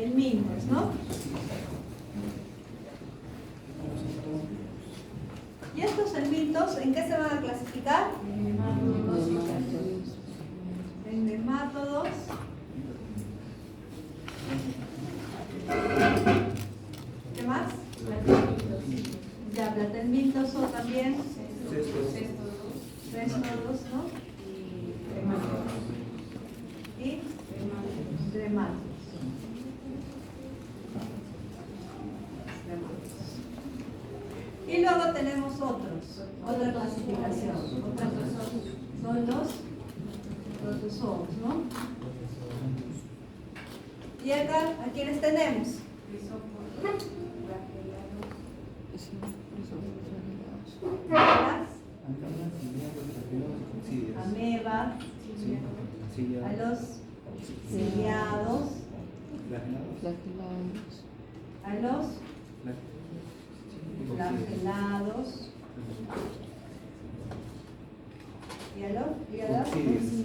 helmintos, ¿no? ¿Y estos helmintos en qué se van a clasificar? En nemátodos. ¿Qué más? Ya, platelmintos o también cestodos, ¿no? Y tremátodos. Y luego tenemos otra clasificación. Son los protozoos, ¿no? Y acá, ¿a quiénes tenemos? Las amebas, a los ciliados, a los flagelados y a las auxilios.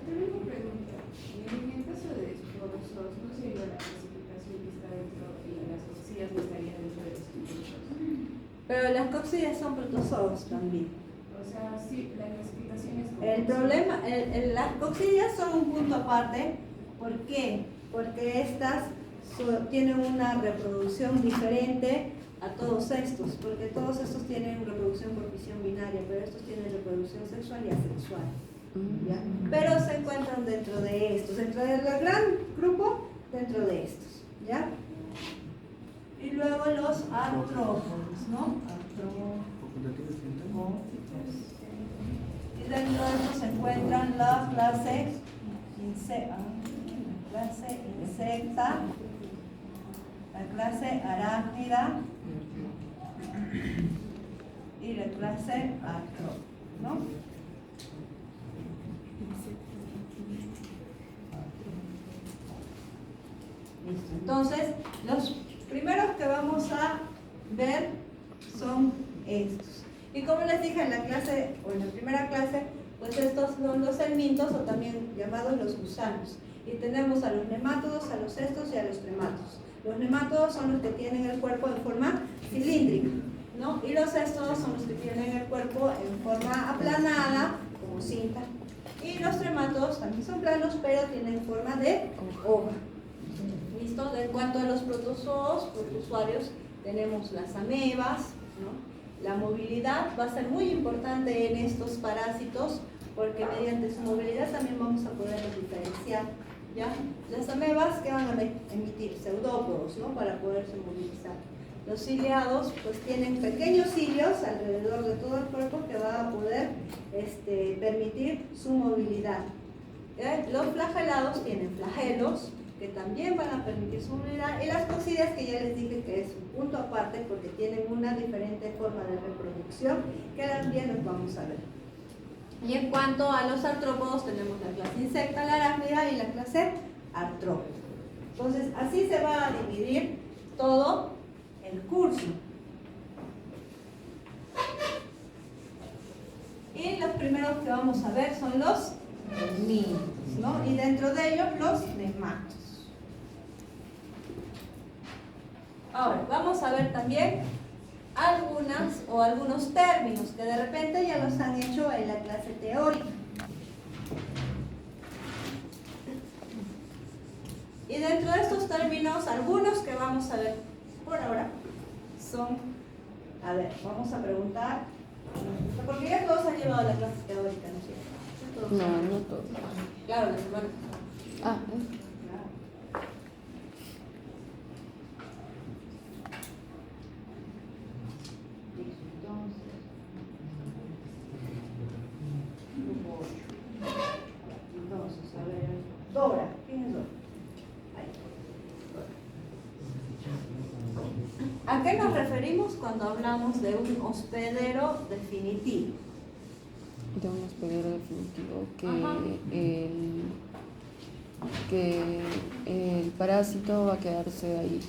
Tengo una pregunta. En el caso de protozoos, ¿no sería la clasificación que está dentro y las coccidias no estarían dentro de los protozoos? Pero las coccidias son protozoos también. O sea, sí, la clasificación es como... El problema, las coccidias son un punto aparte. ¿Por qué? Porque estas tienen una reproducción diferente a todos estos, porque todos estos tienen reproducción por fisión binaria, pero estos tienen reproducción sexual y asexual. ¿Ya? Pero se encuentran dentro de estos, dentro del gran grupo, dentro de estos, ¿ya? Y luego los artrópodos, ¿no? Y dentro de estos se encuentran la clase insecta, la clase arácnida y la clase artrópoda, ¿no? Listo. Entonces, los primeros que vamos a ver son estos. Y como les dije en la clase, o en la primera clase, pues estos son los helmintos, o también llamados los gusanos. Y tenemos a los nemátodos, a los cestos y a los tremátodos. Los nemátodos son los que tienen el cuerpo en forma cilíndrica, ¿no? Y los cestos son los que tienen el cuerpo en forma aplanada, como cinta. Y los tremátodos también son planos, pero tienen forma de hoja. ¿Listo? En cuanto a los protozoos, protozoarios, tenemos las amebas, ¿no? La movilidad va a ser muy importante en estos parásitos, porque mediante su movilidad también vamos a poderlos diferenciar, ¿ya? Las amebas que van a emitir pseudópodos, ¿no? Para poderse movilizar. Los ciliados pues tienen pequeños cilios alrededor de todo el cuerpo que va a poder permitir su movilidad. Los flagelados tienen flagelos que también van a permitir su movilidad, y las coccidias, que ya les dije que es un punto aparte porque tienen una diferente forma de reproducción que también los vamos a ver. Y en cuanto a los artrópodos, tenemos la clase insecta, la arácnida y la clase artrópoda. Entonces así se va a dividir todo el curso. Y los primeros que vamos a ver son los helmintos, ¿no? Y dentro de ellos los nematos. Ahora, vamos a ver también algunos términos que de repente ya los han hecho en la clase teórica. Y dentro de estos términos, algunos que vamos a ver por ahora son, a ver, vamos a preguntar, porque ya todos han llevado la clase teórica, ¿no es cierto? No todos. Claro, la semana. Ah, Entonces, a ver, Dora, ¿quién es Dora? Ahí. ¿A qué nos referimos cuando hablamos de un hospedero definitivo? de un hospedero definitivo Ajá. que el parásito va a quedarse ahí.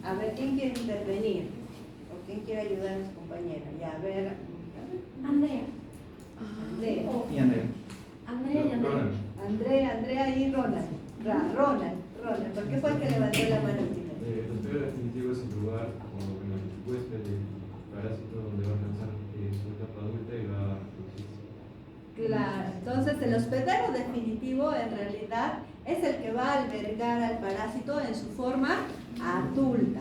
A ver, ¿quién quiere intervenir? ¿O quién quiere ayudar a su compañera? Ya, a ver. Andrea. Andrea. Y Andrea. Andrea y Andrea. Andrea y Ronald. Ronald. ¿Por qué fue el que levantó la mano primero? El espero definitivo es el lugar o en el huésped del parásito donde va a alcanzar su etapa adulta y va a reproducirse. Claro, entonces el hospedero definitivo en realidad es el que va a albergar al parásito en su forma adulta.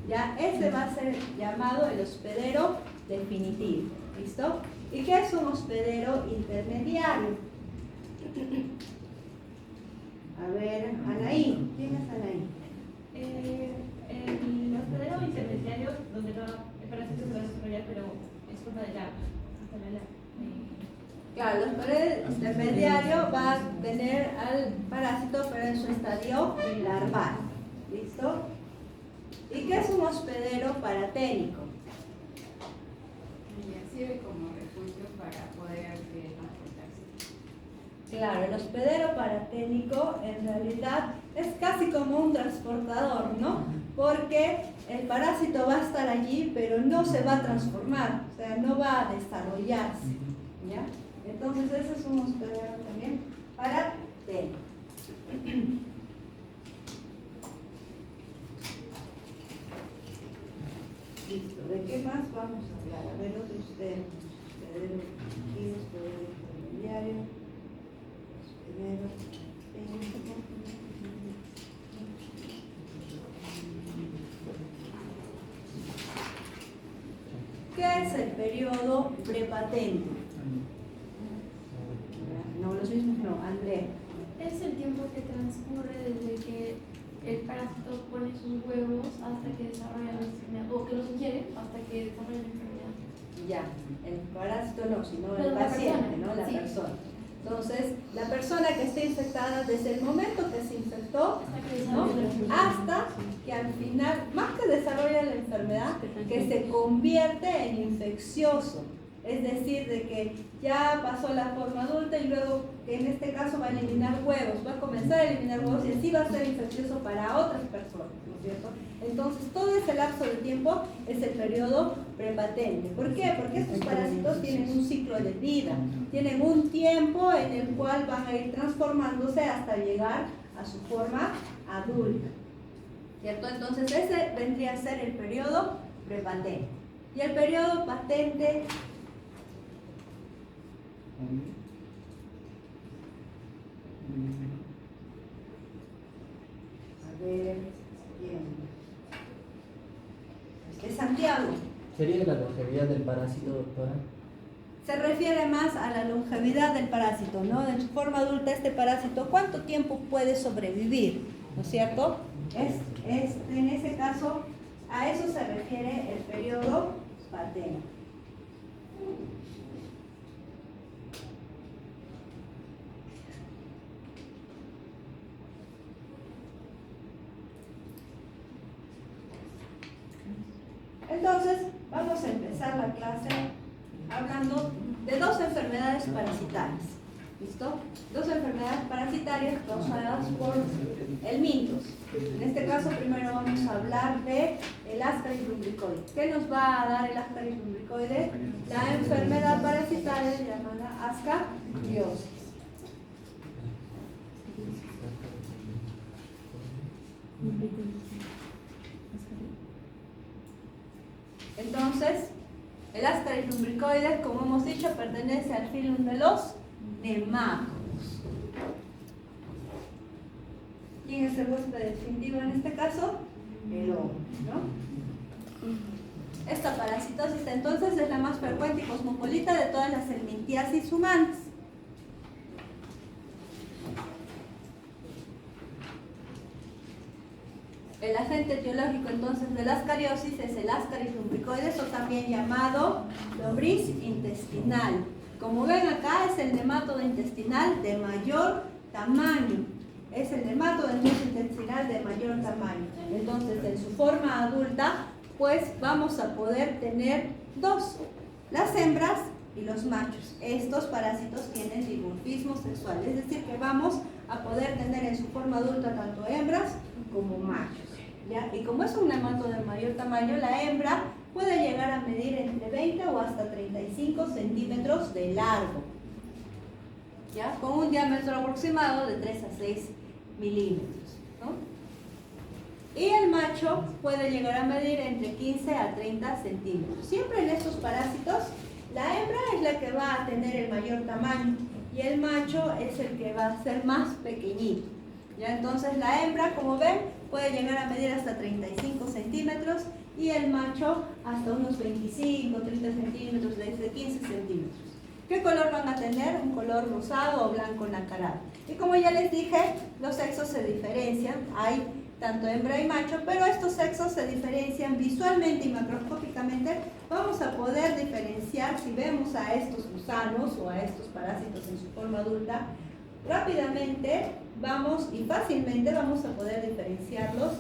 Ya, ese va a ser llamado el hospedero definitivo. ¿Listo? ¿Y qué es un hospedero intermediario? A ver, Anaí, ¿quién es Anaí? El hospedero intermediario donde el parásito se va a desarrollar, pero es forma de larva, hasta la larva. Claro, el hospedero intermediario va a tener al parásito, pero en su estadio larval. ¿Listo? ¿Y qué es un hospedero paraténico? Sirve como refugio para poder transportarse. Claro, el hospedero paraténico en realidad es casi como un transportador, ¿no? Porque el parásito va a estar allí, pero no se va a transformar, o sea, no va a desarrollarse, ¿ya? Entonces ese es un hospedero también paraténico. Listo, ¿de qué más vamos a hablar? A ver, otros temas. Hospedero definitivo, hospedero intermediario, hospedero técnico. ¿Qué es el periodo prepatente? No, los mismos no, Andrea. Es el tiempo que transcurre desde que el parásito pone sus huevos hasta que desarrolla la enfermedad, o que los ingiere hasta que desarrolla la enfermedad. Ya, el parásito no, sino Pero el la paciente, persona, ¿no? La sí. persona. Entonces, la persona que esté infectada desde el momento que se infectó, Hasta que ¿no? desarrolla la enfermedad. Hasta que al final, más que desarrolla la enfermedad, que se convierte en infeccioso. Es decir, de que ya pasó la forma adulta y luego, que en este caso va a eliminar huevos, va a comenzar a eliminar huevos y así va a ser infeccioso para otras personas, ¿no es cierto? Entonces, todo ese lapso de tiempo es el periodo prepatente. ¿Por qué? Porque estos parásitos tienen un ciclo de vida, tienen un tiempo en el cual van a ir transformándose hasta llegar a su forma adulta, ¿cierto? Entonces, ese vendría a ser el periodo prepatente. Y el periodo patente, a ver, ¿quién? De Santiago. ¿Sería la longevidad del parásito, doctora? Se refiere más a la longevidad del parásito, ¿no? En su forma adulta, este parásito, ¿cuánto tiempo puede sobrevivir? ¿No es cierto? En ese caso, a eso se refiere el periodo patente. Entonces, vamos a empezar la clase hablando de dos enfermedades parasitarias. ¿Listo? Dos enfermedades parasitarias causadas por el mintos. En este caso, primero vamos a hablar de el Ascaris lumbricoides. ¿Qué nos va a dar el Ascaris lumbricoides? La enfermedad parasitaria llamada ascariosis. Entonces, el Ascaris lumbricoides, como hemos dicho, pertenece al filum de los nematodos. ¿Quién es el huésped definitivo en este caso? El hongo, ¿no? Esta parasitosis entonces es la más frecuente y cosmopolita de todas las helmintiasis humanas. El agente etiológico entonces de la ascariosis es el Ascaris lumbricoides, o también llamado lombriz intestinal. Como ven acá, es el nematodo intestinal de mayor tamaño. Es el nematodo intestinal de mayor tamaño. Entonces, en su forma adulta, pues vamos a poder tener dos, las hembras y los machos. Estos parásitos tienen dimorfismo sexual, es decir, que vamos a poder tener en su forma adulta tanto hembras como machos, ¿ya? Y como es un nemato de mayor tamaño, la hembra puede llegar a medir entre 20 o hasta 35 centímetros de largo, ¿ya? Con un diámetro aproximado de 3 a 6 milímetros, ¿no? Y el macho puede llegar a medir entre 15 a 30 centímetros. Siempre en estos parásitos, la hembra es la que va a tener el mayor tamaño y el macho es el que va a ser más pequeñito, ¿ya? Entonces la hembra, como ven, puede llegar a medir hasta 35 centímetros y el macho hasta unos 25, 30 centímetros, desde 15 centímetros. ¿Qué color van a tener? Un color rosado o blanco nacarado. Y como ya les dije, los sexos se diferencian, hay tanto hembra y macho, pero estos sexos se diferencian visualmente y macroscópicamente. Vamos a poder diferenciar, si vemos a estos gusanos o a estos parásitos en su forma adulta, rápidamente vamos y fácilmente vamos a poder diferenciarlos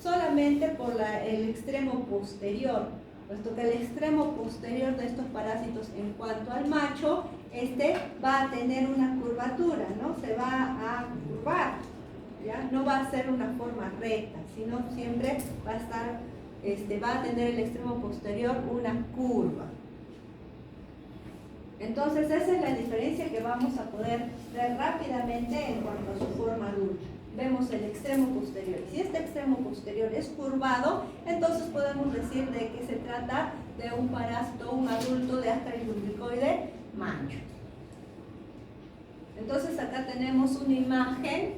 solamente por el extremo posterior, puesto que el extremo posterior de estos parásitos en cuanto al macho, este va a tener una curvatura, ¿no? Se va a curvar, ¿ya? No va a ser una forma recta, sino siempre va a estar, va a tener el extremo posterior una curva. Entonces esa es la diferencia que vamos a poder ver rápidamente en cuanto a su forma adulta. Vemos el extremo posterior. Si este extremo posterior es curvado, entonces podemos decir de que se trata de un parásito, un adulto de Ascaris lumbricoide macho. Entonces acá tenemos una imagen,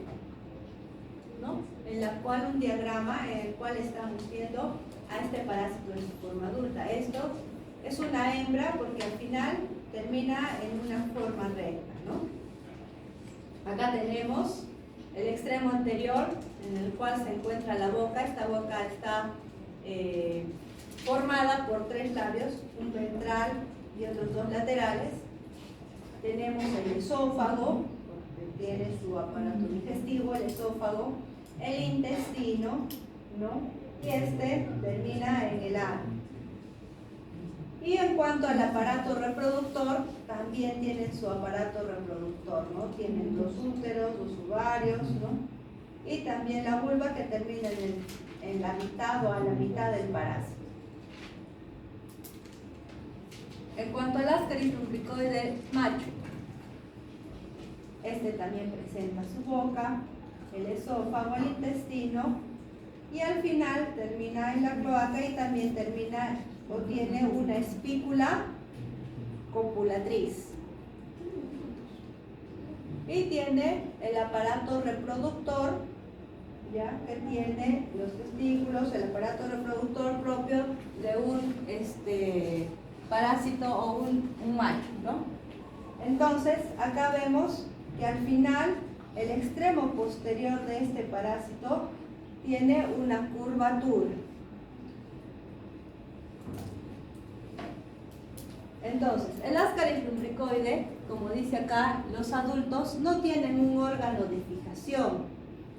¿no? En la cual un diagrama en el cual estamos viendo a este parásito en su forma adulta. Esto es una hembra porque al final termina en una forma recta, ¿no? Acá tenemos el extremo anterior en el cual se encuentra la boca. Esta boca está formada por 3 labios, un ventral y otros 2 laterales. Tenemos el esófago, que tiene su aparato digestivo, el esófago, el intestino, ¿no? Y este termina en el ano. Y en cuanto al aparato reproductor, también tienen su aparato reproductor, ¿no? Tienen los úteros, los ovarios, ¿no? Y también la vulva que termina en la mitad o a la mitad del parásito. En cuanto al Ascaris lumbricoide macho, este también presenta su boca, el esófago, el intestino, y al final termina en la cloaca y también termina o tiene una espícula copulatriz. Y tiene el aparato reproductor, ¿ya? Que tiene los testículos, el aparato reproductor propio de un parásito o un macho, ¿no? Entonces, acá vemos que al final el extremo posterior de este parásito tiene una curvatura. Entonces, el Ascaris lumbricoide, como dice acá, los adultos no tienen un órgano de fijación,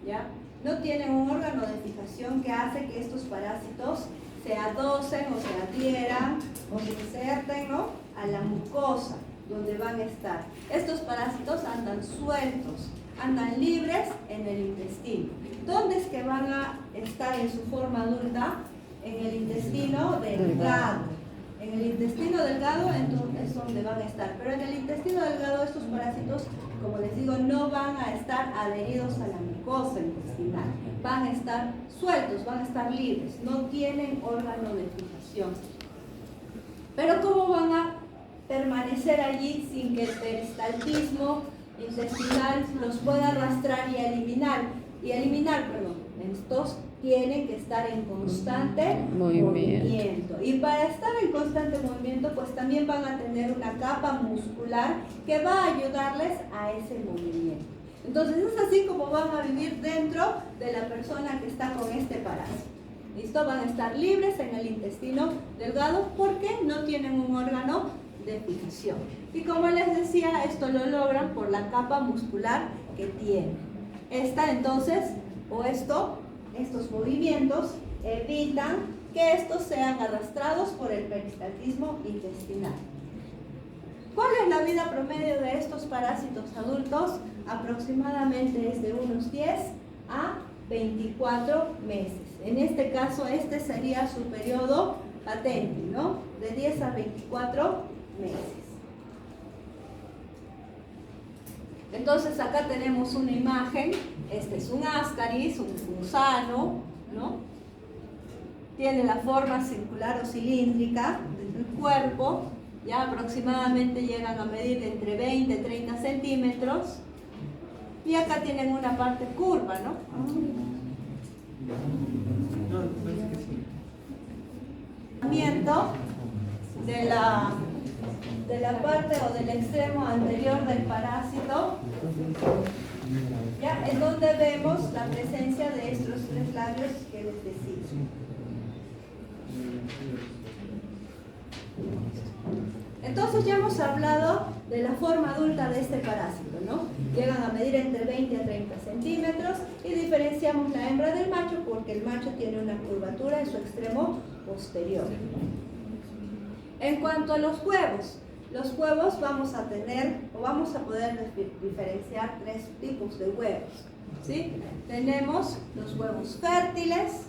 ¿ya? No tienen un órgano de fijación que hace que estos parásitos se adocen o se adhieran o se inserten, ¿no? A la mucosa donde van a estar. Estos parásitos andan sueltos, andan libres en el intestino. ¿Dónde es que van a estar en su forma adulta? En el intestino delgado. En el intestino delgado es donde van a estar, pero en el intestino delgado estos parásitos, como les digo, no van a estar adheridos a la mucosa intestinal, van a estar sueltos, van a estar libres, no tienen órgano de fijación. Pero ¿cómo van a permanecer allí sin que el peristaltismo intestinal los pueda arrastrar y eliminar? Estos tienen que estar en constante movimiento. Y para estar en constante movimiento, pues también van a tener una capa muscular que va a ayudarles a ese movimiento. Entonces es así como van a vivir dentro de la persona que está con este parásito. ¿Listo? Van a estar libres en el intestino delgado porque no tienen un órgano de fijación. Y como les decía, esto lo logran por la capa muscular que tienen. Estos movimientos evitan que estos sean arrastrados por el peristaltismo intestinal. ¿Cuál es la vida promedio de estos parásitos adultos? Aproximadamente es de unos 10 a 24 meses. En este caso, este sería su periodo patente, ¿no? De 10 a 24 meses. Entonces acá tenemos una imagen, este es un ascaris, un gusano, ¿no? Tiene la forma circular o cilíndrica del cuerpo, ya aproximadamente llegan a medir entre 20 y 30 centímetros, y acá tienen una parte curva, ¿no? De la parte o del extremo anterior del parásito, ya en donde vemos la presencia de estos tres labios que les decía. Entonces ya hemos hablado de la forma adulta de este parásito, ¿no? Llegan a medir entre 20 a 30 centímetros y diferenciamos la hembra del macho porque el macho tiene una curvatura en su extremo posterior. En cuanto a los huevos vamos a tener o vamos a poder diferenciar tres tipos de huevos, ¿sí? Tenemos los huevos fértiles,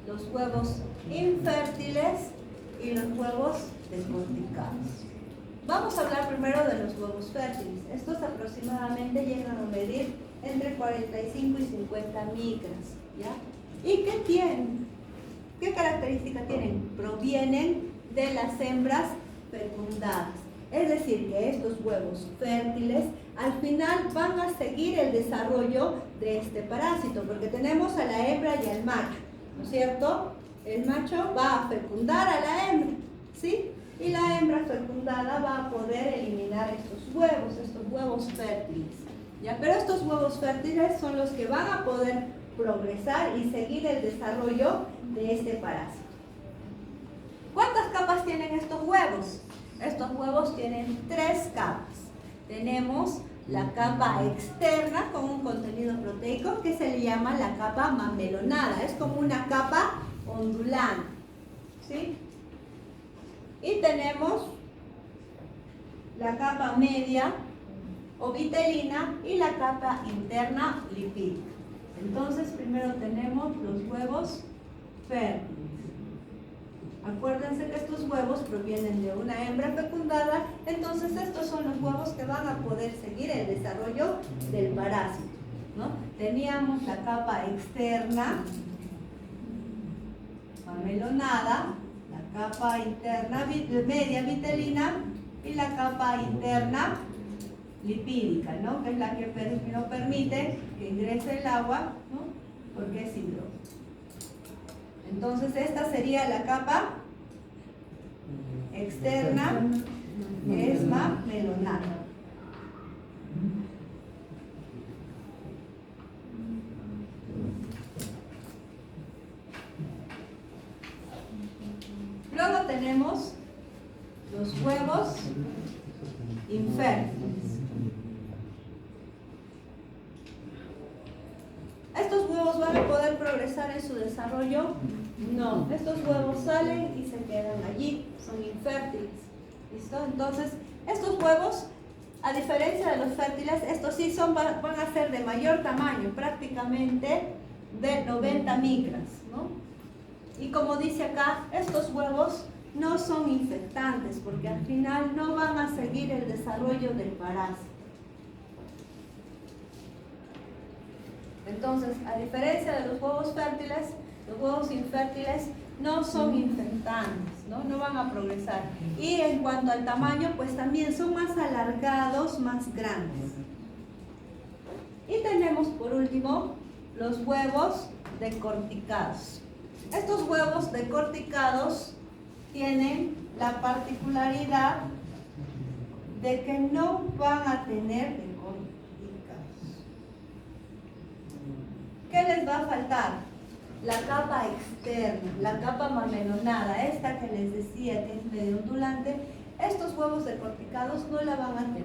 los huevos infértiles y los huevos descorticados. Vamos a hablar primero de los huevos fértiles. Estos aproximadamente llegan a medir entre 45 y 50 micras, ¿ya? ¿Y qué tienen? ¿Qué característica tienen? Provienen de las hembras fecundadas. Es decir, que estos huevos fértiles al final van a seguir el desarrollo de este parásito, porque tenemos a la hembra y al macho, ¿no es cierto? El macho va a fecundar a la hembra, ¿sí? Y la hembra fecundada va a poder eliminar estos huevos fértiles, ¿ya? Pero estos huevos fértiles son los que van a poder progresar y seguir el desarrollo de este parásito. ¿Cuántas capas tienen estos huevos? Estos huevos tienen 3 capas. Tenemos la capa externa con un contenido proteico que se le llama la capa mamelonada. Es como una capa ondulante, ¿sí? Y tenemos la capa media o vitelina y la capa interna lipídica. Entonces, primero tenemos los huevos fértiles. Acuérdense que estos huevos provienen de una hembra fecundada, entonces estos son los huevos que van a poder seguir el desarrollo del parásito, ¿no? Teníamos la capa externa, mamelonada, la capa interna media vitelina y la capa interna lipídica, ¿no? Que es la que no permite que ingrese el agua, ¿no? Porque es hidrógeno. Entonces esta sería la capa externa, que es mamelonada. Luego tenemos los huevos infértiles. ¿Estos huevos van a poder progresar en su desarrollo? No, estos huevos salen y se quedan allí, son infértiles. ¿Listo? Entonces, estos huevos, a diferencia de los fértiles, estos sí van a ser de mayor tamaño, prácticamente de 90 micras, ¿no? Y como dice acá, estos huevos no son infectantes porque al final no van a seguir el desarrollo del parásito. Entonces, a diferencia de los huevos fértiles, los huevos infértiles no son infectantes, ¿no? No van a progresar. Y en cuanto al tamaño, pues también son más alargados, más grandes. Y tenemos por último los huevos decorticados. Estos huevos decorticados tienen la particularidad de que no van a tener decorticados. ¿Qué les va a faltar? La capa externa, la capa mamelonada, esta que les decía que es medio ondulante. Estos huevos decorticados no la van a tener.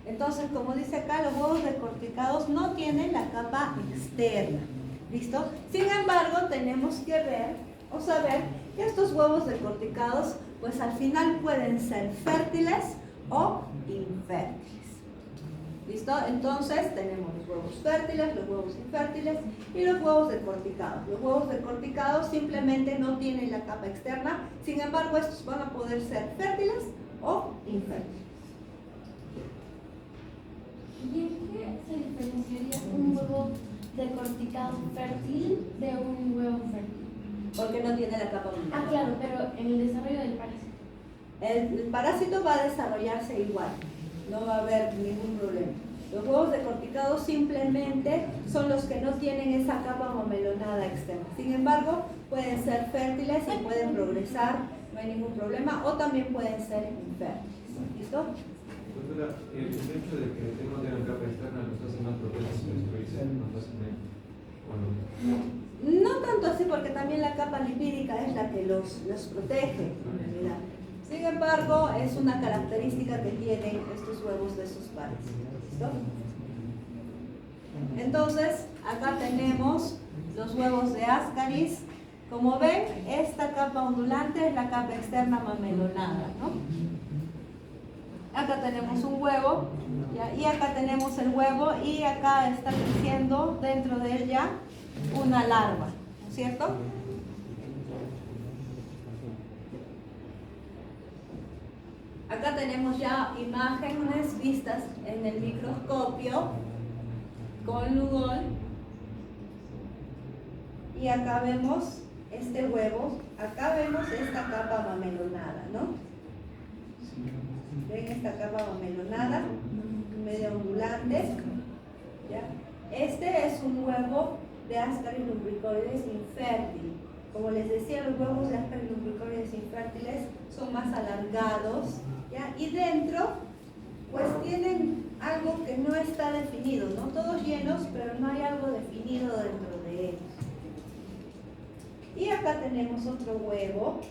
Entonces, como dice acá, los huevos decorticados no tienen la capa externa. ¿Listo? Sin embargo, tenemos que ver o saber que estos huevos decorticados pues al final pueden ser fértiles o infértiles. ¿Listo? Entonces tenemos los huevos fértiles, los huevos infértiles y los huevos decorticados. Los huevos decorticados simplemente no tienen la capa externa, sin embargo estos van a poder ser fértiles o infértiles. ¿Y en qué se diferenciaría un huevo decorticado fértil de un huevo fértil? Porque no tiene la capa Ah, mundial. claro, pero en el desarrollo del parásito. El parásito va a desarrollarse igual, no va a haber ningún problema. Los huevos decorticados simplemente son los que no tienen esa capa mamelonada externa. Sin embargo, pueden ser fértiles y pueden progresar, no hay ningún problema, o también pueden ser infértiles. ¿Listo? Doctora, el hecho de que no tengan capa externa los hace más propensos a destruirse más fácilmente. No tanto así, porque también la capa lipídica es la que los protege en realidad. Sin embargo, es una característica que tienen estos huevos de sus pares. ¿Listo? Entonces, acá tenemos los huevos de Ascaris. Como ven, esta capa ondulante es la capa externa mamelonada, ¿no? Acá tenemos un huevo, ¿ya? Y acá tenemos el huevo y acá está creciendo dentro de él ya una larva, ¿no es cierto? Acá tenemos ya imágenes vistas en el microscopio con Lugol. Y acá vemos este huevo, acá vemos esta capa mamelonada, ¿no? ¿Ven esta capa mamelonada? Medio ondulante. ¿Ya? Este es un huevo de Ascaris lumbricoides infértil. Como les decía, los huevos de Ascaris lumbricoides infértiles son más alargados, ¿ya? Y dentro, pues tienen algo que no está definido, ¿no? Todos llenos, pero no hay algo definido dentro de ellos. Y acá tenemos otro huevo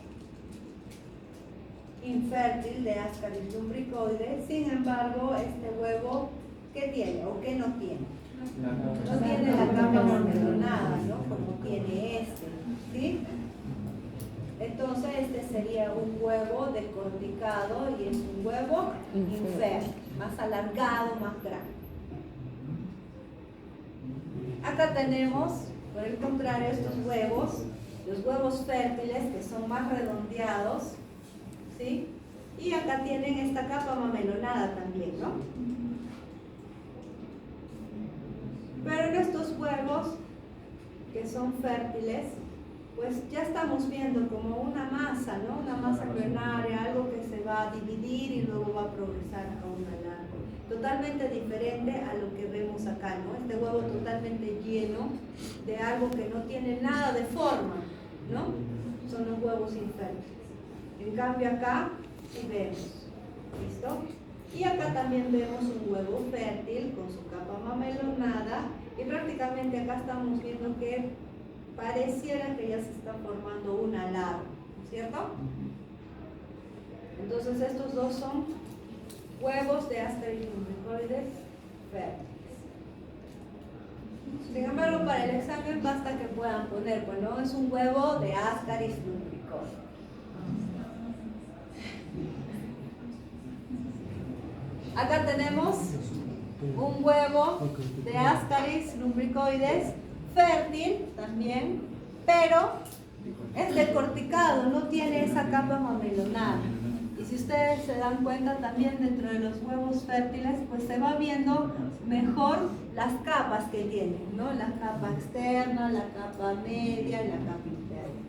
infértil de Ascaris lumbricoides. Sin embargo, este huevo, ¿qué tiene o qué no tiene? No tiene la capa mamelonada, ¿no? Como tiene este, ¿sí? Entonces este sería un huevo decorticado y es un huevo infértil, más alargado, más grande. Acá tenemos, por el contrario, estos huevos, los huevos fértiles que son más redondeados, ¿sí? Y acá tienen esta capa mamelonada también, ¿no? Pero en estos huevos que son fértiles, pues ya estamos viendo como una masa, ¿no? Una masa embrionaria, algo que se va a dividir y luego va a progresar a una larva. Totalmente diferente a lo que vemos acá, ¿no? Este huevo totalmente lleno de algo que no tiene nada de forma, ¿no? Son los huevos infértiles. En cambio acá sí vemos, ¿listo? Y acá también vemos un huevo fértil con su capa mamelonada y prácticamente acá estamos viendo que pareciera que ya se está formando una larva, ¿cierto? Entonces estos dos son huevos de Ascaris lumbricoides fértiles. Sin embargo, para el examen basta que puedan poner, bueno, es un huevo de Ascaris lumbricoides. Acá tenemos un huevo de Ascaris lumbricoides fértil también, pero es decorticado, no tiene esa capa mamelonada. Y si ustedes se dan cuenta también dentro de los huevos fértiles, pues se va viendo mejor las capas que tienen, ¿no? La capa externa, la capa media y la capa interna.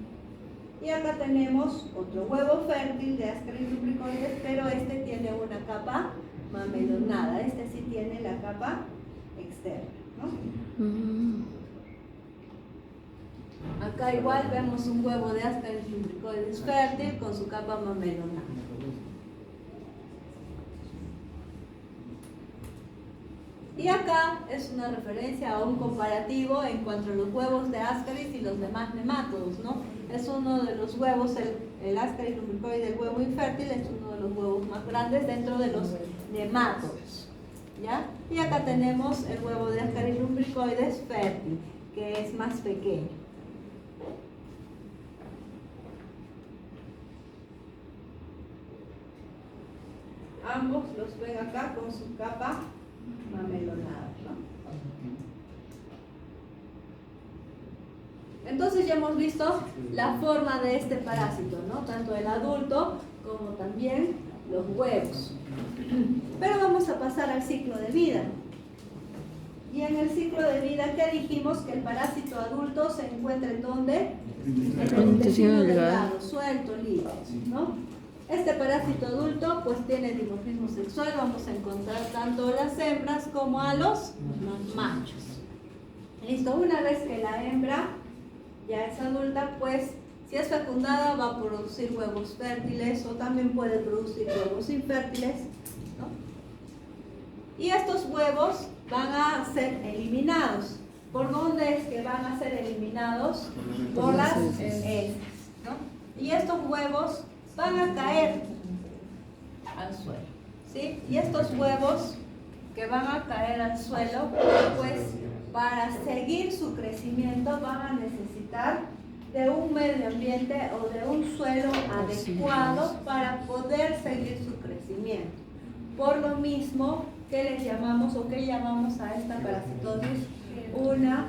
Y acá tenemos otro huevo fértil de Ascaris lumbricoides, pero este tiene una capa mamelonada, este sí tiene la capa externa, ¿no? Acá igual vemos un huevo de Ascaris lumbricoides fértil con su capa mamelonada. Y acá es una referencia a un comparativo en cuanto a los huevos de Ascaris y los demás nemátodos, ¿no? Es uno de los huevos, el Ascaris lumbricoide, el huevo infértil, es uno de los huevos más grandes dentro de los nemátodos, ¿ya? Y acá tenemos el huevo de Ascaris lumbricoides fértil, que es más pequeño. ambos los ven acá con su capa mamelonada, ¿no? Entonces ya hemos visto la forma de este parásito, ¿no? Tanto el adulto como también los huevos. Pero vamos a pasar al ciclo de vida. Y en el ciclo de vida, ¿qué dijimos? Que el parásito adulto se encuentra en ¿dónde? En el intestino delgado, suelto, libre, ¿no? Este parásito adulto pues tiene dimorfismo sexual, vamos a encontrar tanto las hembras como a los machos. Listo, una vez que la hembra ya es adulta, pues si es fecundada va a producir huevos fértiles o también puede producir huevos infértiles, ¿no? Y estos huevos van a ser eliminados. ¿Por dónde es que van a ser eliminados? Por las heces, ¿no? Y estos huevos van a caer al suelo, ¿sí? Y estos huevos que van a caer al suelo, pues para seguir su crecimiento van a necesitar de un medio ambiente o de un suelo adecuado para poder seguir su crecimiento. Por lo mismo que les llamamos o que llamamos a esta parasitosis una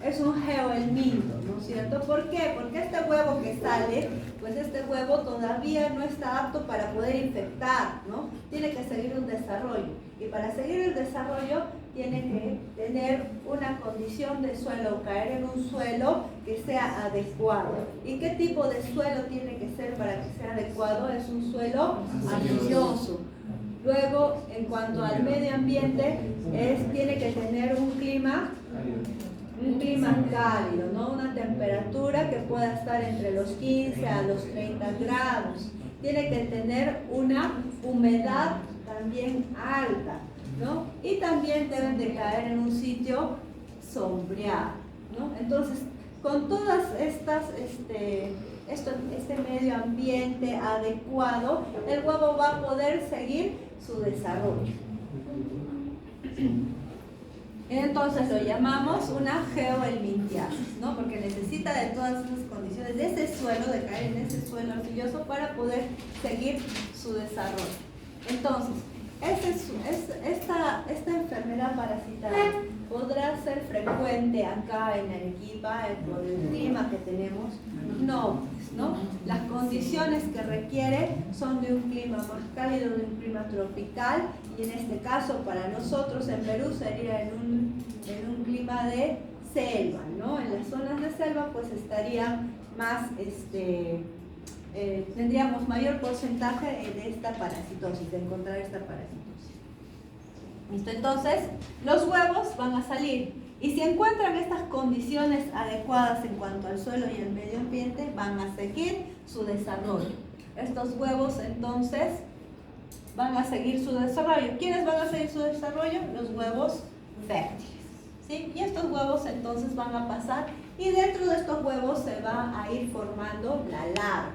es un geohelminto, ¿no es cierto? ¿Por qué? Porque este huevo que sale, pues este huevo todavía no está apto para poder infectar, ¿no? Tiene que seguir un desarrollo. Y para seguir el desarrollo tiene que tener una condición de suelo, caer en un suelo que sea adecuado. ¿Y qué tipo de suelo tiene que ser para que sea adecuado? Es un suelo arcilloso. Luego, en cuanto al medio ambiente, tiene que tener un clima cálido, ¿no? Una temperatura que pueda estar entre los 15 a los 30 grados. Tiene que tener una humedad también alta, ¿no? Y también deben de caer en un sitio sombreado, ¿no? Entonces, con todas estas, este medio ambiente adecuado, el huevo va a poder seguir su desarrollo. Entonces lo llamamos una geohelmintiasis, ¿no? Porque necesita de todas esas condiciones, de ese suelo, de caer en ese suelo arcilloso para poder seguir su desarrollo. Entonces, esta enfermedad parasitaria podrá ser frecuente acá en Arequipa por el clima que tenemos. No, pues, ¿no? Las condiciones que requiere son de un clima más cálido, de un clima tropical, y en este caso para nosotros en Perú sería en un clima de selva, ¿no? En las zonas de selva pues estaría más, tendríamos mayor porcentaje de esta parasitosis, de encontrar esta parasitosis. ¿Listo? Entonces, los huevos van a salir. Y si encuentran estas condiciones adecuadas en cuanto al suelo y el medio ambiente, van a seguir su desarrollo. Estos huevos, entonces, van a seguir su desarrollo. ¿Quiénes van a seguir su desarrollo? Los huevos fértiles, ¿sí? Y estos huevos, entonces, van a pasar, y dentro de estos huevos se va a ir formando la larva,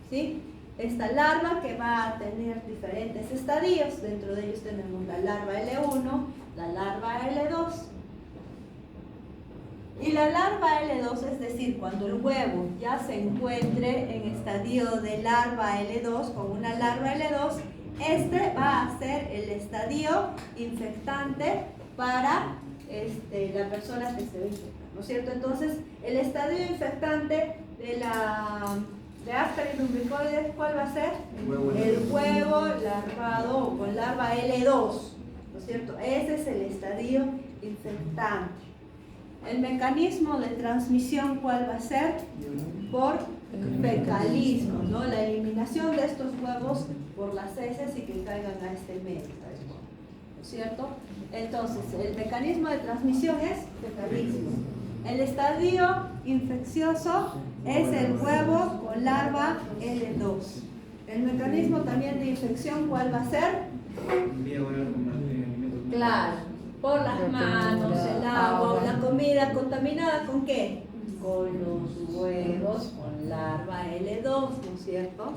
¿sí? Esta larva que va a tener diferentes estadios. Dentro de ellos tenemos la larva L1, la larva L2. Y la larva L2, es decir, cuando el huevo ya se encuentre en estadio de larva L2, con una larva L2, este va a ser el estadio infectante para la persona que se va a infectar, ¿no es cierto? Entonces, el estadio infectante de Ascaris lumbricoides, ¿cuál va a ser? El huevo larvado o con larva L2, ¿no es cierto? Ese es el estadio infectante. El mecanismo de transmisión, ¿cuál va a ser? Por fecalismo, ¿no? La eliminación de estos huevos por las heces y que caigan a este medio, ¿no es cierto? Entonces, el mecanismo de transmisión es fecalismo. El estadio infeccioso es el huevo con larva L2. El mecanismo también de infección, ¿cuál va a ser? Claro, por las manos, el agua o la comida contaminada, ¿con qué? Con los huevos con larva L2, ¿no es cierto?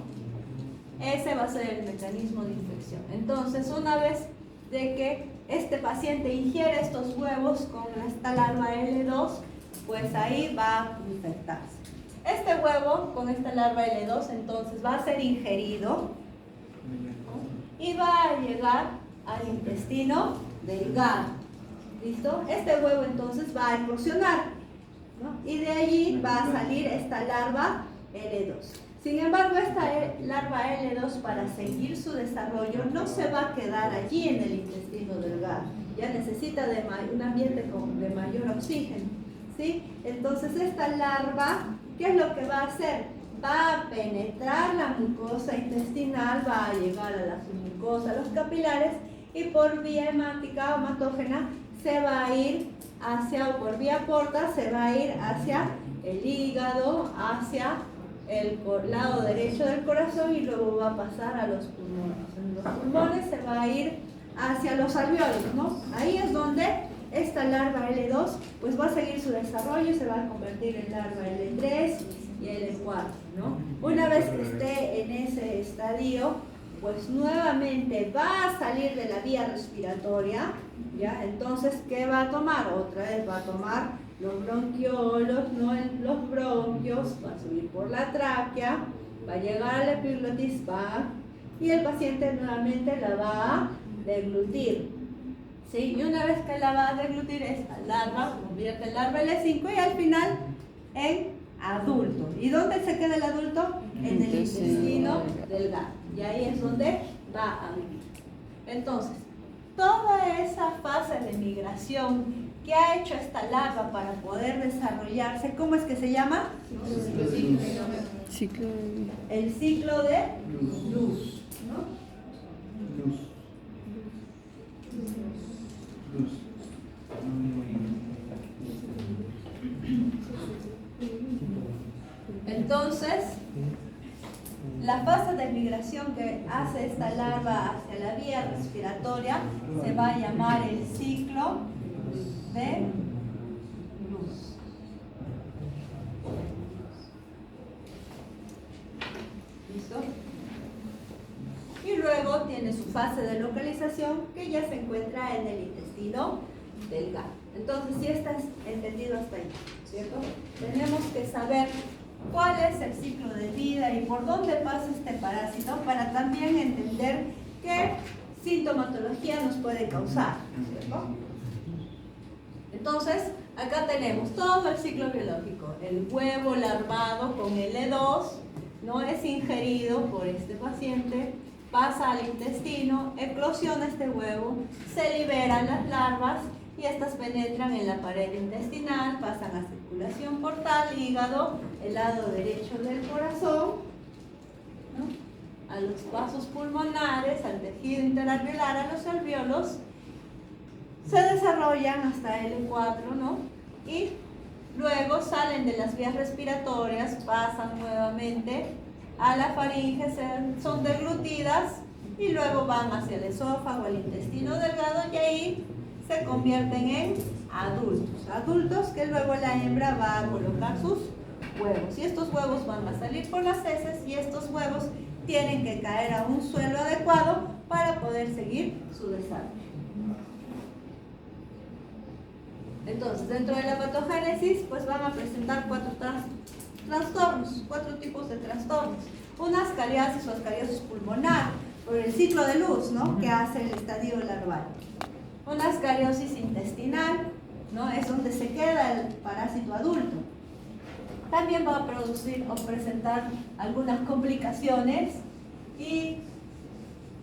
Ese va a ser el mecanismo de infección. Entonces, una vez de que este paciente ingiere estos huevos con esta larva L2, pues ahí va a infectarse. Este huevo con esta larva L2 entonces va a ser ingerido y va a llegar al intestino delgado. ¿Listo? Este huevo entonces va a eclosionar, ¿no? Y de allí va a salir esta larva L2. Sin embargo, esta larva L2, para seguir su desarrollo, no se va a quedar allí en el intestino delgado. Ya necesita de un ambiente de mayor oxígeno, ¿sí? Entonces, esta larva, ¿qué es lo que va a hacer? Va a penetrar la mucosa intestinal, va a llegar a la submucosa, a los capilares, y por vía hemática o hematógena se va a ir hacia, o por vía porta, se va a ir hacia el hígado, hacia el lado derecho del corazón, y luego va a pasar a los pulmones. En los pulmones se va a ir hacia los alvéolos, ¿no? Ahí es donde esta larva L2 pues va a seguir su desarrollo y se va a convertir en larva L3 y L4, ¿no? Una vez que esté en ese estadio, pues nuevamente va a salir de la vía respiratoria, ¿ya? Entonces, ¿qué va a tomar? Otra vez va a tomar los bronquiolos, ¿no? Los bronquios, va a subir por la tráquea, va a llegar a la epiglotis, y el paciente nuevamente la va a deglutir, ¿sí? Y una vez que la va a deglutir, esta larva convierte en larva L5 y al final en adulto. ¿Y dónde se queda el adulto? En el intestino delgado. Y ahí es donde va a vivir. Entonces, toda esa fase de migración que ha hecho esta larva para poder desarrollarse, ¿cómo es que se llama? Ciclo de... El ciclo de luz, ¿no? Entonces, la fase de migración que hace esta larva hacia la vía respiratoria se va a llamar el ciclo de luz. ¿Listo? Y luego tiene su fase de localización, que ya se encuentra en el intestino delgado. Entonces, si está entendido hasta ahí, ¿cierto? Tenemos que saber cuál es el ciclo de vida y por dónde pasa este parásito para también entender qué sintomatología nos puede causar, ¿cierto? Entonces, acá tenemos todo el ciclo biológico. El huevo larvado con L2 no es ingerido por este paciente, pasa al intestino, eclosiona este huevo, se liberan las larvas y estas penetran en la pared intestinal, pasan a circulación portal, hígado, el lado derecho del corazón, ¿no? A los vasos pulmonares, al tejido interalveolar, a los alvéolos, se desarrollan hasta L4, ¿no? Y luego salen de las vías respiratorias, pasan nuevamente a la faringe, son deglutidas y luego van hacia el esófago, el intestino delgado, y ahí se convierten en adultos que luego la hembra va a colocar sus huevos, y estos huevos van a salir por las heces y estos huevos tienen que caer a un suelo adecuado para poder seguir su desarrollo. Entonces, dentro de la patogénesis, pues van a presentar cuatro trastornos, 4 tipos de trastornos. Una ascariasis o ascariosis pulmonar, por el ciclo de luz, ¿no? Que hace el estadio larval. Una ascariosis intestinal, ¿no? Es donde se queda el parásito adulto. También va a producir o presentar algunas complicaciones, y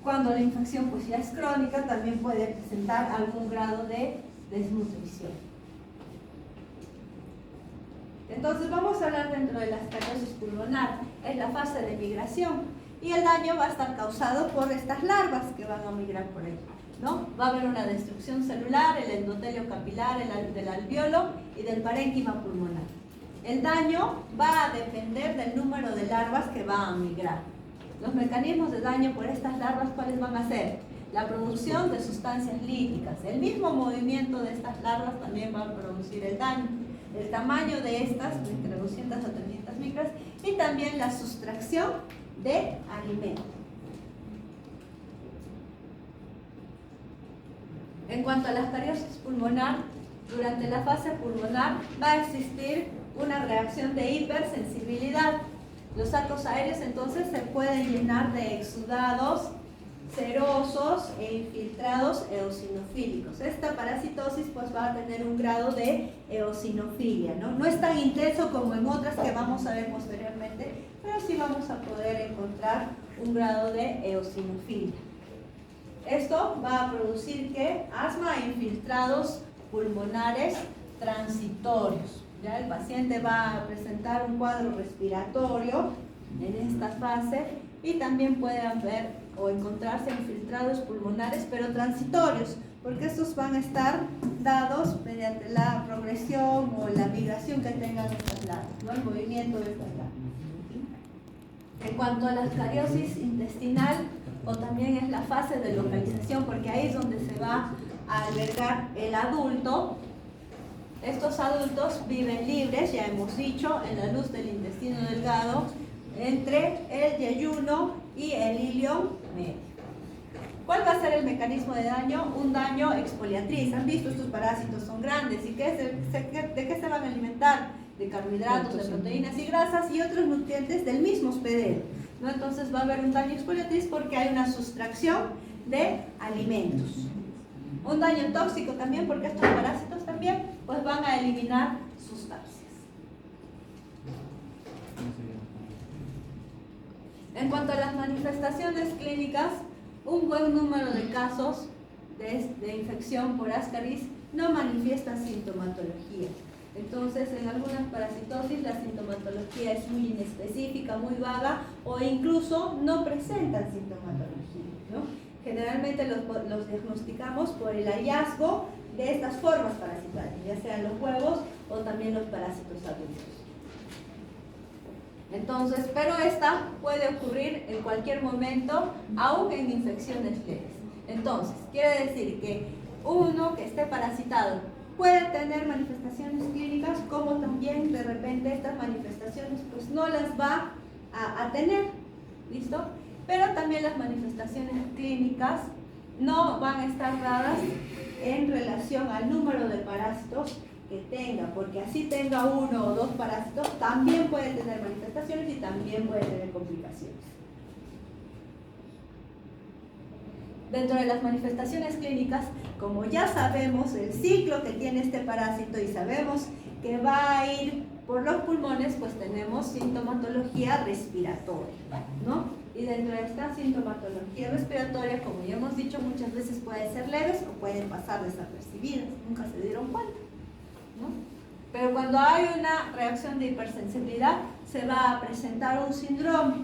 cuando la infección pues ya es crónica, también puede presentar algún grado de desnutrición. Entonces vamos a hablar dentro de la ascariosis pulmonar, es la fase de migración, y el daño va a estar causado por estas larvas que van a migrar por ahí, ¿no? Va a haber una destrucción celular, el endotelio capilar, del alvéolo y del parénquima pulmonar. El daño va a depender del número de larvas que va a migrar. Los mecanismos de daño por estas larvas, ¿cuáles van a ser? La producción de sustancias líticas. El mismo movimiento de estas larvas también va a producir el daño. El tamaño de estas, entre 200 a 300 micras, y también la sustracción de alimento. En cuanto a la ascariosis pulmonar, durante la fase pulmonar va a existir una reacción de hipersensibilidad. Los sacos aéreos entonces se pueden llenar de exudados serosos e infiltrados eosinofílicos. Esta parasitosis pues va a tener un grado de eosinofilia, ¿no? No es tan intenso como en otras que vamos a ver posteriormente, pero sí vamos a poder encontrar un grado de eosinofilia. Esto va a producir que asma e infiltrados pulmonares transitorios. Ya el paciente va a presentar un cuadro respiratorio en esta fase y también puede haber o encontrarse infiltrados pulmonares pero transitorios, porque estos van a estar dados mediante la progresión o la migración que tengan estas latas, ¿no? El movimiento de estas latas. En cuanto a la cariosis intestinal, o también es la fase de localización, porque ahí es donde se va a albergar el adulto. Estos adultos viven libres, ya hemos dicho, en la luz del intestino delgado, entre el yeyuno y el ilion medio. ¿Cuál va a ser el mecanismo de daño? Un daño exfoliatriz. ¿Han visto? Estos parásitos son grandes. ¿Y de qué se van a alimentar? De carbohidratos, de proteínas y grasas y otros nutrientes del mismo hospedero, ¿no? Entonces va a haber un daño exfoliatriz porque hay una sustracción de alimentos. Un daño tóxico también porque estos parásitos también pues van a eliminar sustancias. En cuanto a las manifestaciones clínicas, un buen número de casos de infección por Ascaris no manifiestan sintomatología. Entonces, en algunas parasitosis la sintomatología es muy inespecífica, muy vaga o incluso no presentan sintomatología, ¿no? Generalmente los diagnosticamos por el hallazgo de estas formas parasitarias, ya sean los huevos o también los parásitos adultos. Entonces, pero esta puede ocurrir en cualquier momento, aún en infecciones leves. Entonces, quiere decir que uno que esté parasitado puede tener manifestaciones clínicas, como también de repente estas manifestaciones pues no las va a tener, ¿listo? Pero también las manifestaciones clínicas no van a estar dadas en relación al número de parásitos que tenga, porque así tenga uno o dos parásitos, también puede tener manifestaciones y también puede tener complicaciones. Dentro de las manifestaciones clínicas, como ya sabemos el ciclo que tiene este parásito y sabemos que va a ir por los pulmones, pues tenemos sintomatología respiratoria, ¿no? Y dentro de esta sintomatología respiratoria, como ya hemos dicho, muchas veces pueden ser leves o pueden pasar desapercibidas, nunca se dieron cuenta, ¿no? Pero cuando hay una reacción de hipersensibilidad, se va a presentar un síndrome,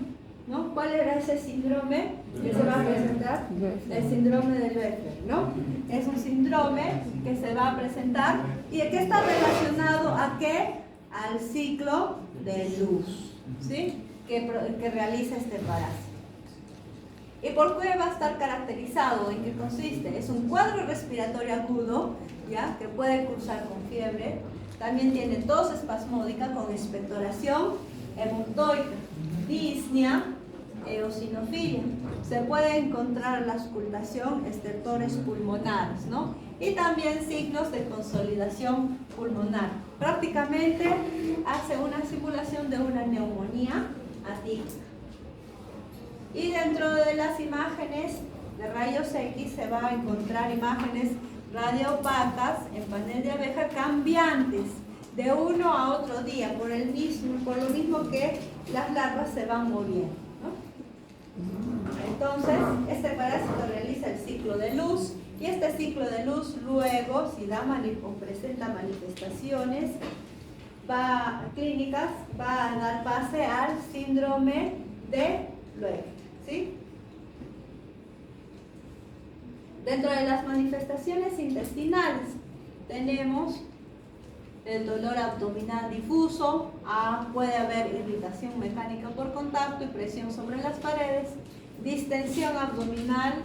¿no? ¿Cuál era ese síndrome que se va a presentar? El síndrome de Loeffler, ¿no? Es un síndrome que se va a presentar y que está relacionado ¿a qué? Al ciclo de luz, ¿sí? Que realiza este parásito. ¿Y por qué va a estar caracterizado? ¿En qué consiste? Es un cuadro respiratorio agudo, ¿ya? Que puede cursar con fiebre. También tiene tos espasmódica con expectoración hemotoica, disnea, eosinofilia. Se puede encontrar la auscultación, estertores pulmonares, ¿no? Y también signos de consolidación pulmonar. Prácticamente hace una simulación de una neumonía atípica. Y dentro de las imágenes de rayos X se va a encontrar imágenes radioopacas en panel de abeja cambiantes de uno a otro día por lo mismo que las larvas se van moviendo, ¿no? Entonces, este parásito realiza el ciclo de luz y este ciclo de luz luego, si presenta manifestaciones clínicas, va a dar pase al síndrome de Loeffler, ¿sí? Dentro de las manifestaciones intestinales tenemos el dolor abdominal difuso, puede haber irritación mecánica por contacto y presión sobre las paredes, distensión abdominal,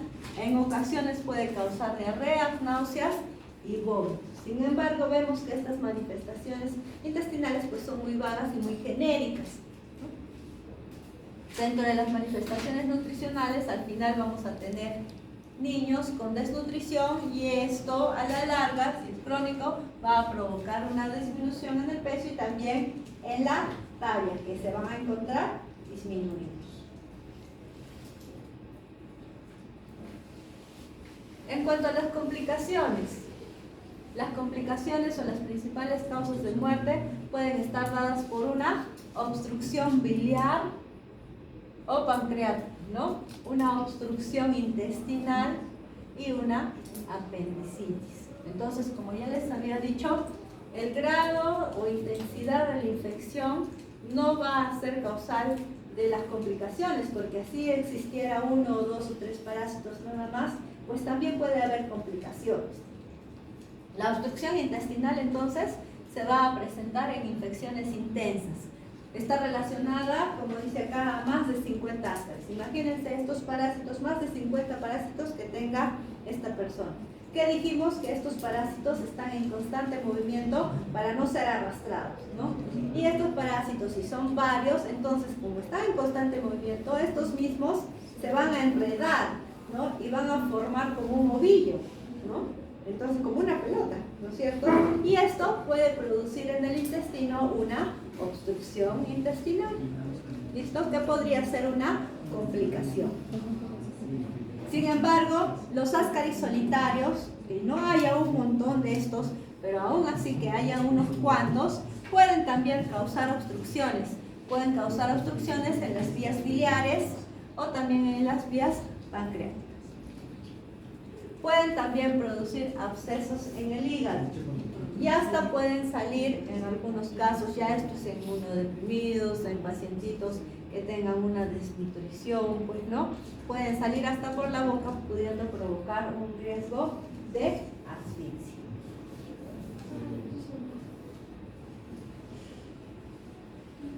en ocasiones puede causar diarreas, náuseas y vómitos. Sin embargo, vemos que estas manifestaciones intestinales pues son muy vagas y muy genéricas, ¿no? Dentro de las manifestaciones nutricionales, al final vamos a tener niños con desnutrición y esto a la larga, si es crónico, va a provocar una disminución en el peso y también en la talla, que se van a encontrar disminuidos. En cuanto a las complicaciones o las principales causas de muerte pueden estar dadas por una obstrucción biliar o pancreática, ¿no? Una obstrucción intestinal y una apendicitis. Entonces, como ya les había dicho, el grado o intensidad de la infección no va a ser causal de las complicaciones, porque así existiera 1 o 2 o 3 parásitos nada más, pues también puede haber complicaciones. La obstrucción intestinal entonces se va a presentar en infecciones intensas. Está relacionada, como dice acá, a más de 50 ácaros. Imagínense estos parásitos, más de 50 parásitos que tenga esta persona. ¿Qué dijimos? Que estos parásitos están en constante movimiento para no ser arrastrados, ¿no? Y estos parásitos, si son varios, entonces como están en constante movimiento, estos mismos se van a enredar, ¿no? Y van a formar como un ovillo, ¿no? Entonces como una pelota, ¿no es cierto? Y esto puede producir en el intestino una obstrucción intestinal. ¿Listo? Que podría ser una complicación. Sin embargo, los ascaris solitarios, que no haya un montón de estos, pero aún así que haya unos cuantos, pueden también causar obstrucciones. Pueden causar obstrucciones en las vías biliares o también en las vías pancreáticas. Pueden también producir abscesos en el hígado y hasta pueden salir, en algunos casos, ya esto es en inmunodeprimidos, en pacientitos que tengan una desnutrición, pues no, pueden salir hasta por la boca, pudiendo provocar un riesgo de asfixia.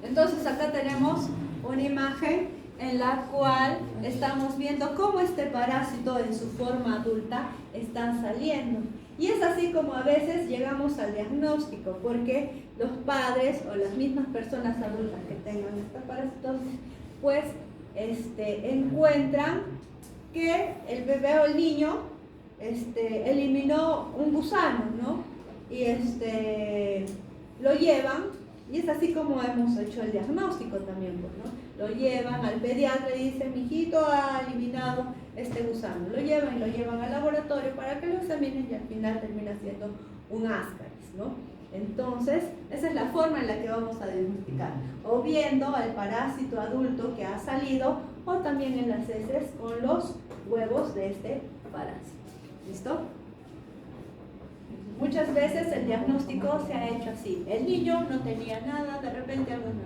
Entonces acá tenemos una imagen en la cual estamos viendo cómo este parásito en su forma adulta están saliendo. Y es así como a veces llegamos al diagnóstico, porque los padres o las mismas personas adultas que tengan esta parasitosis, pues encuentran que el bebé o el niño eliminó un gusano, ¿no? Y lo llevan, y es así como hemos hecho el diagnóstico también, pues, ¿no? Lo llevan al pediatra y dicen, mijito ha eliminado este gusano. Lo llevan al laboratorio para que lo examinen y al final termina siendo un ascaris, ¿no? Entonces, esa es la forma en la que vamos a diagnosticar. O viendo al parásito adulto que ha salido, o también en las heces con los huevos de este parásito. ¿Listo? Muchas veces el diagnóstico se ha hecho así. El niño no tenía nada, de repente alguna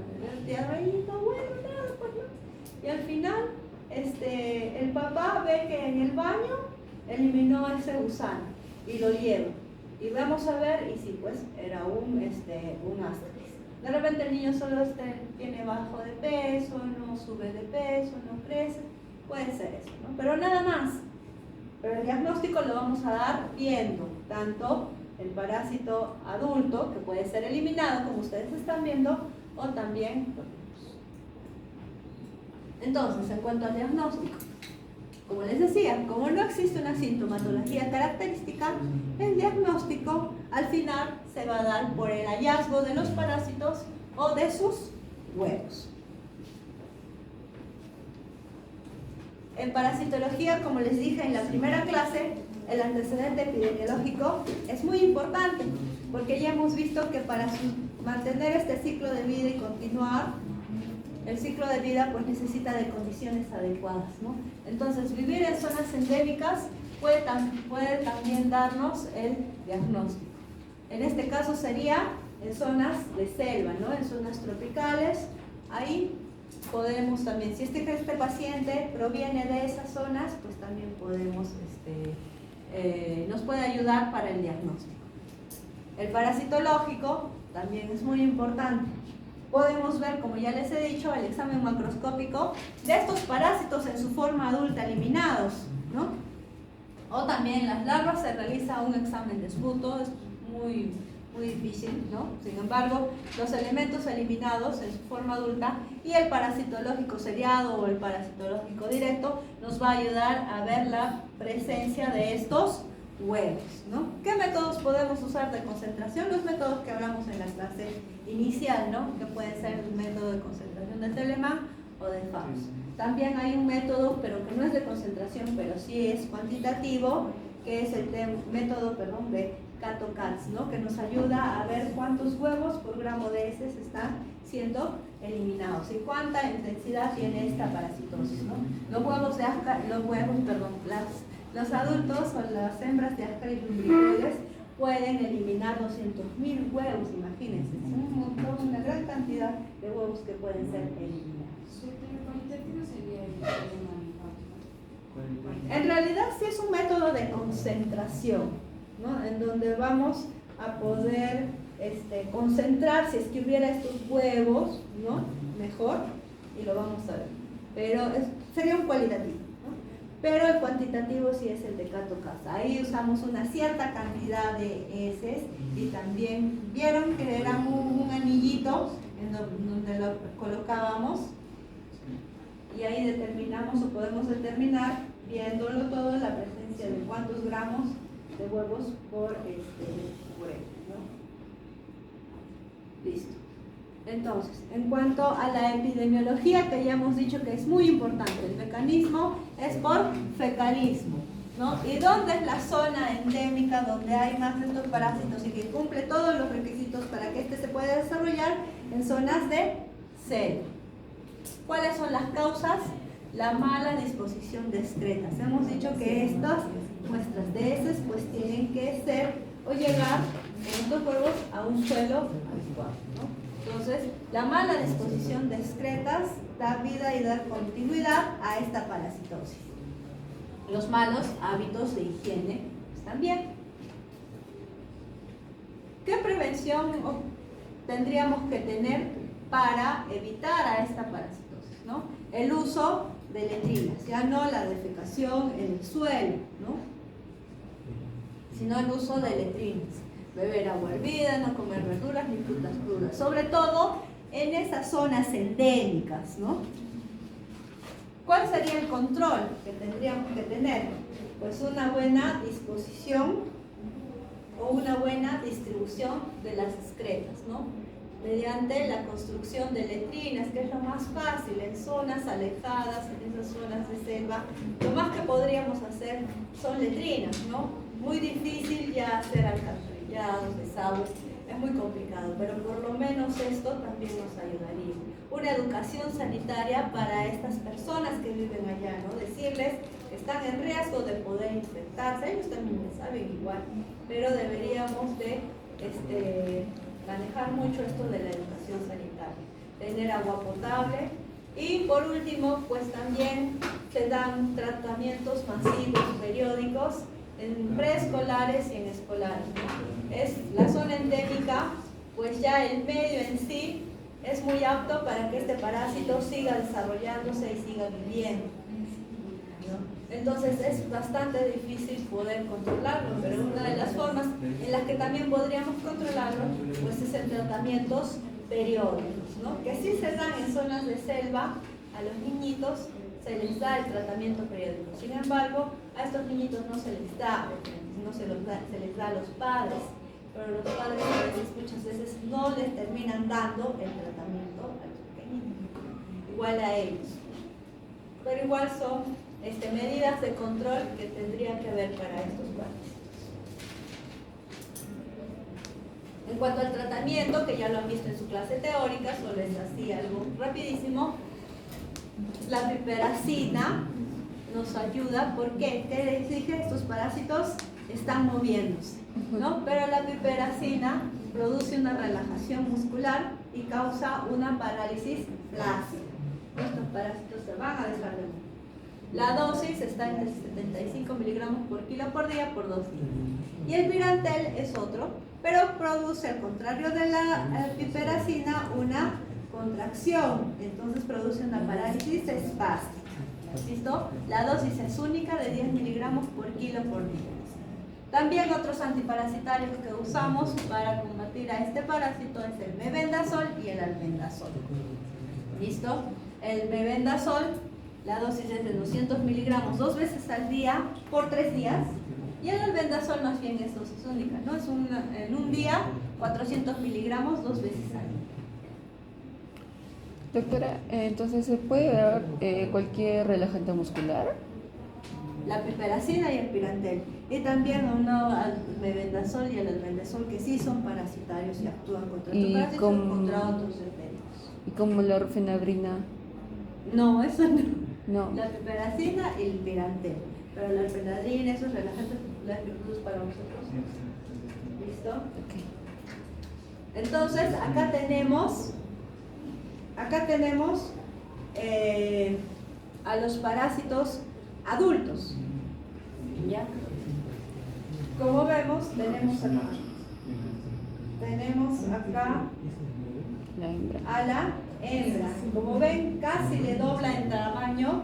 diarreíta, bueno, nada, pues no. Y al final, el papá ve que en el baño eliminó ese gusano y lo lleva. Y vamos a ver, y sí, pues era un ascaris. De repente el niño solo tiene bajo de peso, no sube de peso, no crece, puede ser eso, ¿no? Pero nada más. Pero el diagnóstico lo vamos a dar viendo tanto el parásito adulto, que puede ser eliminado, como ustedes están viendo, o también los niños. Entonces, en cuanto al diagnóstico, como les decía, como no existe una sintomatología característica, el diagnóstico al final se va a dar por el hallazgo de los parásitos o de sus huevos. En parasitología, como les dije en la primera clase, el antecedente epidemiológico es muy importante, porque ya hemos visto que para mantener este ciclo de vida y continuar el ciclo de vida, pues necesita de condiciones adecuadas, ¿no? Entonces, vivir en zonas endémicas puede también darnos el diagnóstico. En este caso sería en zonas de selva, ¿no? En zonas tropicales, ahí podemos también, si este paciente proviene de esas zonas, pues también podemos, nos puede ayudar para el diagnóstico. El parasitológico también es muy importante. Podemos ver, como ya les he dicho, el examen macroscópico de estos parásitos en su forma adulta eliminados, ¿no? O también las larvas se realiza un examen de esputo, es muy difícil, ¿no? Sin embargo, los elementos eliminados en su forma adulta y el parasitológico seriado o el parasitológico directo nos va a ayudar a ver la presencia de estos huevos, ¿no? ¿Qué métodos podemos usar de concentración? Los métodos que hablamos en la clase inicial, ¿no? Que puede ser el método de concentración de Telemann o de Faust. También hay un método, pero que no es de concentración, pero sí es cuantitativo, que es el método de Kato-Katz, ¿no? Que nos ayuda a ver cuántos huevos por gramo de heces están siendo eliminados y cuánta intensidad tiene esta parasitosis, ¿no? Los adultos o las hembras de Ascaris lumbricoides pueden eliminar 200.000 huevos, imagínense, es un montón, una gran cantidad de huevos que pueden ser eliminados. Su tema cualitativo sería el de manipulación. En realidad sí es un método de concentración, ¿no? En donde vamos a poder concentrar, si es que hubiera estos huevos, ¿no? Mejor, y lo vamos a ver. Pero sería un cualitativo, ¿no? Pero el cuantitativo sí es el de Kato-Katz. Ahí usamos una cierta cantidad de heces y también vieron que era un anillito en donde lo colocábamos y ahí determinamos o podemos determinar, viéndolo todo, la presencia de cuántos gramos de huevos por puré, ¿no? Listo. Entonces, en cuanto a la epidemiología, que ya hemos dicho que es muy importante, el mecanismo es por fecalismo, ¿no? ¿Y dónde es la zona endémica donde hay más de estos parásitos y que cumple todos los requisitos para que se pueda desarrollar? En zonas de selva. ¿Cuáles son las causas? La mala disposición de excretas. Hemos dicho que estas muestras de heces pues tienen que ser o llegar en estos huevos a un suelo adecuado, ¿no? Entonces, la mala disposición de excretas da vida y da continuidad a esta parasitosis. Los malos hábitos de higiene pues, también. ¿Qué prevención tendríamos que tener para evitar a esta parasitosis, ¿no? El uso de letrinas, ya no la defecación en el suelo, ¿no? Sino el uso de letrinas. Beber agua hervida, no comer verduras ni frutas crudas, sobre todo en esas zonas endémicas, ¿no? ¿Cuál sería el control que tendríamos que tener? Pues una buena disposición o una buena distribución de las excretas, ¿no? Mediante la construcción de letrinas, que es lo más fácil en zonas alejadas, en esas zonas de selva. Lo más que podríamos hacer son letrinas, ¿no? Muy difícil ya hacer alcantarillados, desagües, es muy complicado, pero por lo menos esto también nos ayudaría. Una educación sanitaria para estas personas que viven allá, ¿no? Decirles que están en riesgo de poder infectarse, ellos también lo saben igual, pero deberíamos de manejar mucho esto de la educación sanitaria, tener agua potable y por último, pues también se dan tratamientos masivos, periódicos, en preescolares y en escolares, ¿no? Es la zona endémica, pues ya el medio en sí es muy apto para que este parásito siga desarrollándose y siga viviendo, ¿no? Entonces es bastante difícil poder controlarlo, pero una de las formas en las que también podríamos controlarlo pues es en tratamientos periódicos, ¿no? Que sí se dan en zonas de selva a los niñitos, se les da el tratamiento periódico. Sin embargo, a estos niñitos no se les da, se les da a los padres, pero los padres a veces, muchas veces no les terminan dando el tratamiento a los pequeñitos, igual a ellos. Pero igual son medidas de control que tendrían que haber para estos parásitos. En cuanto al tratamiento, que ya lo han visto en su clase teórica, solo les hacía algo rapidísimo. La piperacina nos ayuda porque, ¿qué les dije? Estos parásitos están moviéndose, ¿no? Pero la piperacina produce una relajación muscular y causa una parálisis plástica. Estos parásitos se van a dejar de mover. La dosis está entre 75 miligramos por kilo por día por 2 días. Y el Virantel es otro, pero produce, al contrario de la piperacina, una contracción, entonces produce una parálisis espástica. ¿Listo? La dosis es única de 10 miligramos por kilo por día. También otros antiparasitarios que usamos para combatir a este parásito es el mebendazol y el albendazol. ¿Listo? El mebendazol, la dosis es de 200 miligramos 2 veces al día por 3 días. Y el albendazol más bien es dosis única, ¿no? Es en un día 400 miligramos 2 veces al día. Doctora, entonces ¿se puede dar cualquier relajante muscular? la piperacina y el pirantel. Y también uno al mebendazol y el albendazol, que sí son parasitarios y actúan contra Y estos parásitos con- contra otros efectos. Y como la orfenabrina, No, eso no. no. La piperacina y el pirantel. Pero la alfenadrina, esos relajantes populares que usamos para nosotros. ¿Listo? Ok. Entonces, acá tenemos a los parásitos adultos. ¿Ya? Como vemos, tenemos acá La hembra. a la hembra. Como ven, casi le dobla en tamaño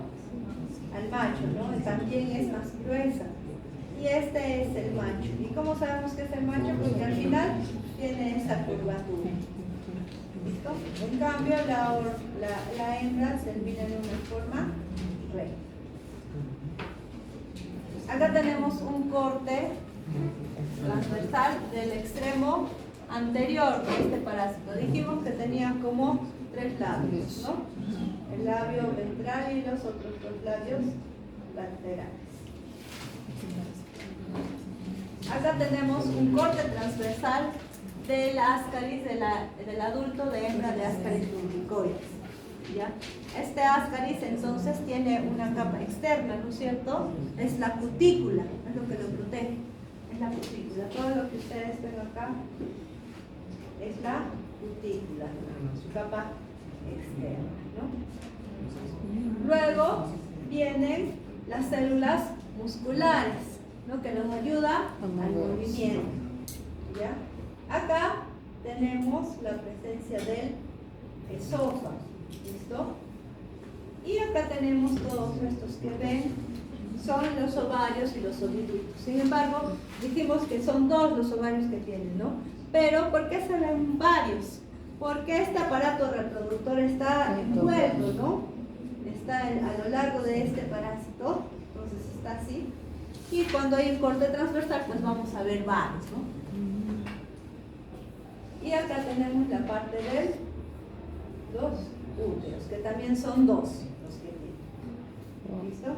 al macho, ¿no? También es más gruesa. Y este es el macho. ¿Y cómo sabemos que es el macho? Porque al final tiene esta curvatura. ¿Listo? En cambio, la hembra termina en una forma recta. Acá tenemos un corte transversal del extremo anterior de este parásito. Dijimos que tenía como 3 labios, ¿no? El labio ventral y los otros 2 labios laterales. Acá tenemos un corte transversal del ascaris del adulto de hembra de ascaris lumbricoides. ¿Ya? Este ascaris entonces tiene una capa externa, ¿no es cierto? Es la cutícula, es lo que lo protege, es la cutícula. Todo lo que ustedes ven acá es la cutícula, su capa externa, ¿no? Luego vienen las células musculares, ¿no? Que nos ayuda al movimiento. ¿Ya? Acá tenemos la presencia del esófago. ¿Listo? Y acá tenemos todos estos que ven, son los ovarios y los oviductos. Sin embargo, dijimos que son 2 los ovarios que tienen, ¿no? Pero, ¿por qué se ven varios? Porque este aparato reproductor está envuelto, ¿no? Está a lo largo de este parásito, entonces está así. Y cuando hay un corte transversal, pues vamos a ver varios, ¿no? Y acá tenemos la parte de los úteros, que también son 2 los que tienen. ¿Listo?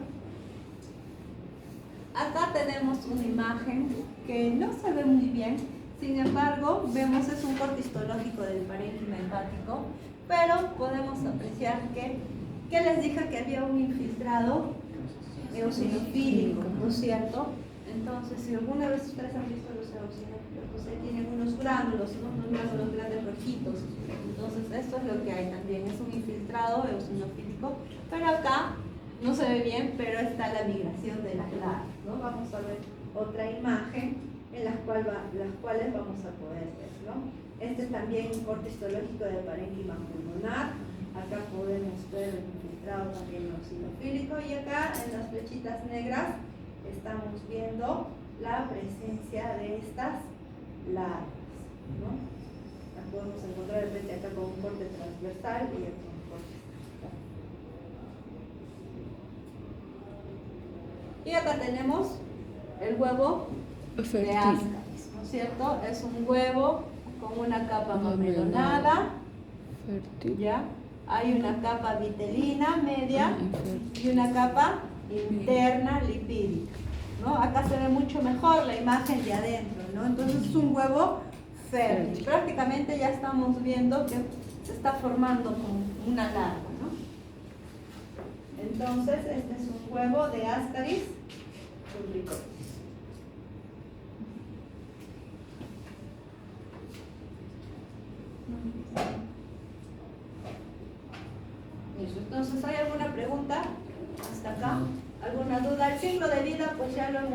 Acá tenemos una imagen que no se ve muy bien, sin embargo, vemos es un corte histológico del parénquima hepático, pero podemos apreciar que les dije que había un infiltrado eosinofílico, ¿no es cierto? Entonces, si alguna vez ustedes han visto los eosinófilos, pues ahí tienen unos gránulos, ¿no? Unos gránulos grandes rojitos. Entonces, esto es lo que hay también, es un infiltrado eosinofílico, pero acá no se ve bien, pero está la migración de las larvas, ¿no? Vamos a ver otra imagen en las cuales vamos a poder ver, ¿no? Este es también un corte histológico del parénquima pulmonar. Acá podemos ver el infiltrado también eosinofílico, y acá en las flechitas negras estamos viendo la presencia de estas larvas, ¿no? Las podemos encontrar de repente acá con un corte transversal y aquí un corte transversal. Y acá tenemos el huevo de ascaris, ¿no es cierto? Es un huevo con una capa mamelonada, ¿ya? Hay una capa vitelina media y una capa interna lipídica, ¿no? Acá se ve mucho mejor la imagen de adentro, ¿no? Entonces es un huevo fértil. Prácticamente ya estamos viendo que se está formando como una larva, ¿no? Entonces este es un huevo de ascaris lumbricoides. Listo. Entonces, ¿hay alguna pregunta hasta acá? ¿Alguna duda? El ciclo de vida, pues ya lo hemos